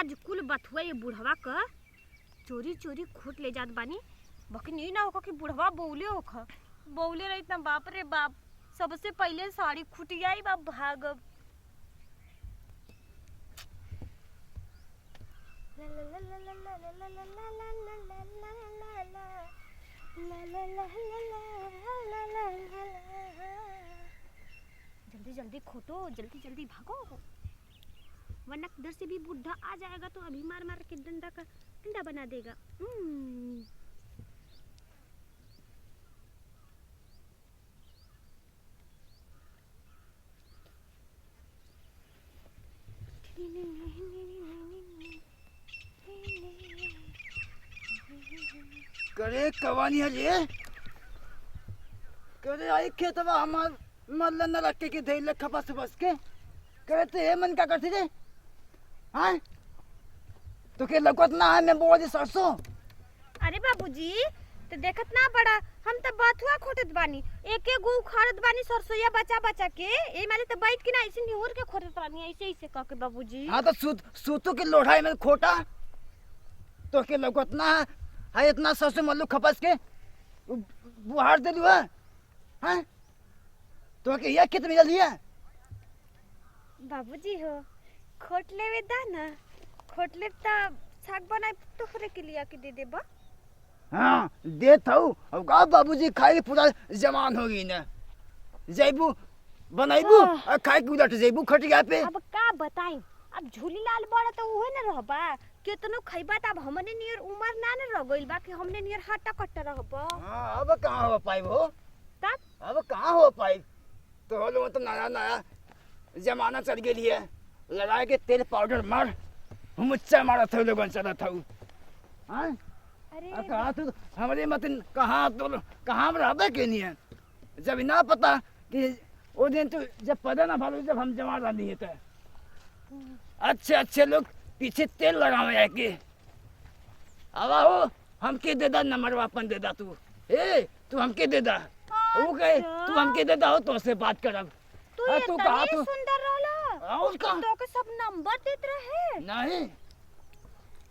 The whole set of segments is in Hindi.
आज कुल बथुआ ये बुढ़वा का चोरी चोरी खोट ले जात बानी। बाकी नहीं ना होगा कि बुढ़वा बौले होखा। बौले रही ना बाप रे बाप, सबसे पहले साड़ी खुटियाई बा भागब। जल्दी जल्दी खोटो, जल्दी जल्दी भागो, वरना किधर से भी बुढ़ा आ जाएगा तो अभी मार मार के डंडा का अंडा बना देगा। करे कवानी है ये करे आई खेतवा हमार मल्ला न रख के धैल खपस बस के करे तो ये मन का करती रे। हाँ तो के लगत ना है मैं बोझ सरसों। अरे बाबूजी तो देखत ना बड़ा, हम तो बथुआ खोटत बानी, एक एक गो उखाड़त बानी सरसोया बचा बचा के। ए माले तो बैठ के ना ऐसे निहुर के खोटत बानी, ऐसे ऐसे कह के बाबूजी। हाँ तो सूतू के लोढ़ाई में खोटा तो के लगत ना है इतना सरसों मल्लू खपस के बुहार दे दियो। हाँ तो के ये खेत में जल्दी है बाबूजी हो खोट लेवे दाना, खोट ले त साग बनाए तोहरे के लिए के दे देबा। हाँ देत हूँ। अब का बाबूजी खाए पूरा जवान हो गई ना, जैबू बनाइबू और खाए के उलट जैबू खटिया पे। अब का बताई, अब झूली लाल बड़ा तो उहे न रहबा, केतनो खइबा त अब हमने नियर उमर ना न रह गइल बा कि हमने नियर हट्टा कट्टा रहबा। हाँ अब कहाँ हो पाई वो, तब अब कहाँ हो पाई। तो हो तो नया नया जमाना चल गई है, लड़ाई के तेल पाउडर मार मुच्चा मारा था लोगन चला था। हाँ अरे कहाँ तो हमारे मत कहाँ तो कहाँ रहबे के नहीं है, जब ना पता कि वो दिन तो जब पता ना भालो जब हम जमा रही है तो अच्छे अच्छे लोग पीछे तेल लगावे के। अब हो हमके दे दा नंबर अपन दे दा तू, ए तू हमके दे दा। वो कहे तू हमके दे दा हो तो से बात करब। तू इतनी सुंदर रहला और का तो के सब नंबर देत रहे नहीं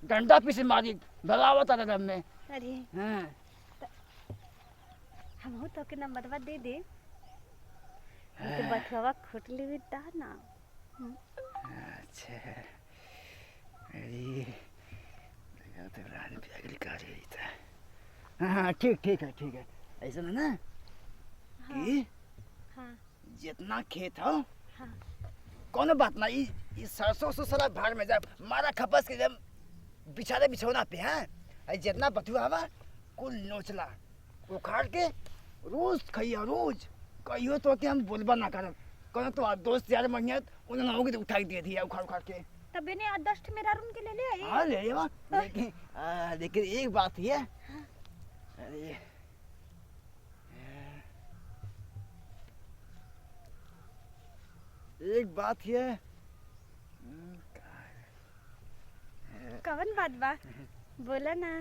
डंडा पीछे मारी भगावत रहा में। अरे हाँ हम तो के नंबरवा दे दे तो बथवा खोट लेवे दाना। अच्छा अरे तो रात में अगली कार ही था। हाँ ठीक ठीक है ठीक है। ऐसा ना कि हाँ जितना खेत हो हाँ कोनो बात ना, ये सरसों से सारा भाड़ में जाए मारा खपस के जब बिछारे बिछौना पे। हाँ जितना बथुआ हवा कुल नोचला उखाड़ के रोज खइया रोज कहियो तो कि हम बोलबा ना करब, कोनो तो दोस्त यार मंगियत उन्होंने होगी तो उठा दे दिया उखाड़ उखाड़ के। तब ने अदष्ट मेरा रूम के ले ले आई। हाँ ले लेवा लेकिन एक बात है। अरे एक बात है। कवन बात बा बोला ना।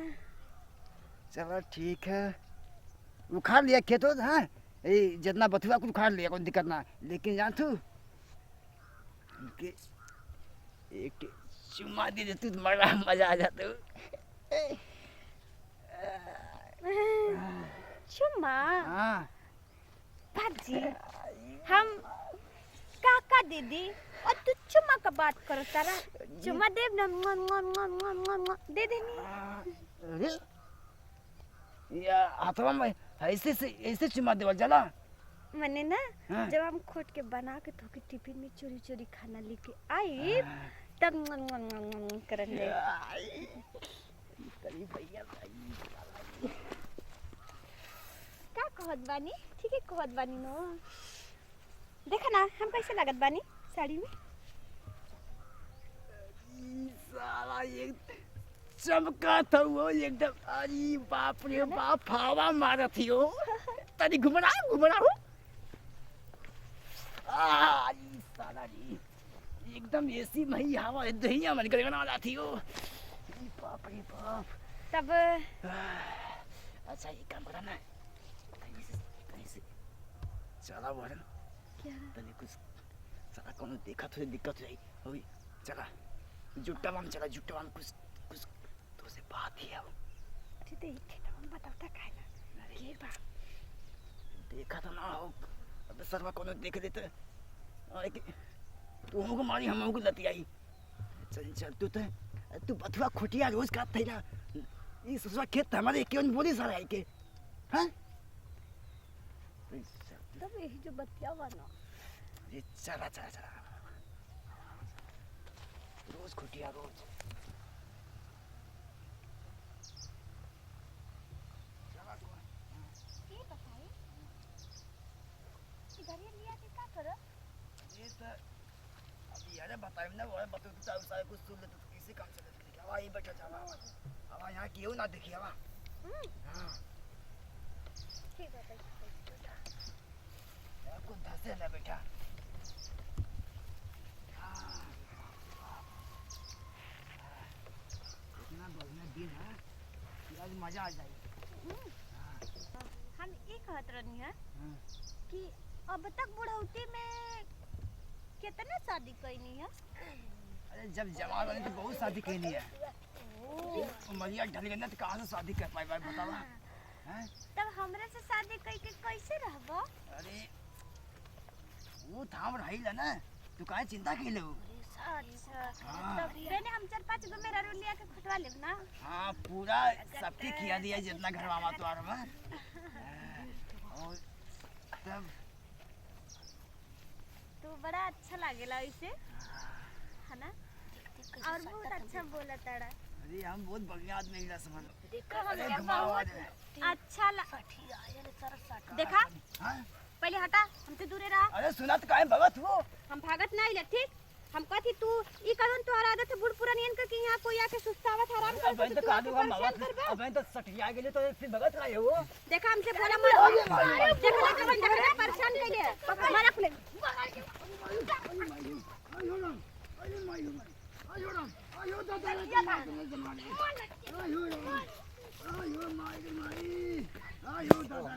चलो ठीक है उखाड़ लिया खेत हो। हाँ जितना बथुआ कुछ उखाड़ लिया कोई दिक्कत ना, लेकिन जान तू एक चुम्मा दे दे तू बड़ा मजा आ जाता। चुम्मा हाँ बाजी हम काका दीदी और तू चुम्मा का बात करो तारा। चुम्मा देव ना दे देनी। अरे या हाथवा में ऐसे चुम्मा देवल जाला मने ना। हाँ। जब हम खोट के बना के तो के टिफिन में चोरी चोरी खाना लेके आई तब करन दे। तेरी भैया का कहत बानी, ठीक है कहत बानी नो। देखा ना हम कैसे लागत बानी साड़ी में। साला एक चमका था वो एकदम। अरे बाप रे बाप हवा मारा थी वो तनी घुमना हो। अरे साला जी एकदम ऐसी मही हवा दहिया मन करे ना थी वो। बाप रे बाप। तब अच्छा ये काम करा ना कहीं से चला वरन क्या तनी कुछ साला कोनो देखा तो दिक्कत हो जाई। चला जुट्टा वाम चला, जुट्टा वाम कुछ कुछ तो से बात ही है वो। अरे देखे तो हम बतावता काहे ना के बा देखा तो ना हो, अब सरवा कोनो देख लेते अरे कि तू हमको मारी, हम हमको लतियाई। चल चल तू बथुआ खुटिया रोज काट थे ना, ये ससुरा खेत हमारे क्यों बोली सारा है के हैं? तब यही जो बतिया बना ये चला चला चला रोज खुटिया रोज। ये बताई इधर ये लिया के का करो? ये तो अभी यार बताए ना, वो बतो तो चाहे सारे कुछ सुन ले तो किसी काम से लेके हवा ही बैठा जावा, हवा यहाँ क्यों ना देखी हवा। हाँ ठीक है आपको धसे ना बेटा। इतना बढ़िया दिन है कि आज मजा आ जाएगी। हम ये कहत रहनी है कि अब तक बुढ़ौती में कितने शादी कैनी है? अरे जब जवान बने तो बहुत शादी कैली है, उमरिया ढल गई ना तो कहाँ से शादी कर पाए भाई बतावा हैं? तब हमरे से शादी कई के कैसे रहबो? अरे वो थाम रही ला ना, तू काहे चिंता के लो। अच्छा हाँ। तब मैंने हम 4-5 गो मेरा रू लिया के खटवा लेब ना। हाँ पूरा सबके खिया दिया जितना घर मामा तो आ रहा और तब तो बड़ा अच्छा लागेला ऐसे है ना, और बहुत अच्छा बोला ताड़ा। अरे हम बहुत बढ़िया आदमी है समझ। देखो हम अरे क्या घुमावा दे। अच्छा देखा हाँ? पहले हटा हमसे दूरे रहा। अरे सुना तो काहे भगत हो? हम भागत नहीं ले ठीक, हम कहती तू ई कदन तो आदत है बुढ़ पुरानियन के कि यहाँ कोई आके सुस्तावत हराम कर अबे तो कादू हम भगत, अबे तो सटिया गेले तो फिर भगत रहे हो। देखा हमसे बोला मत, देखा देखा परेशान कर दिया मारा खुले। आयो राम, आयो मायो आयो राम, आयो दादा आयो राम, आयो माई, आयो दादा।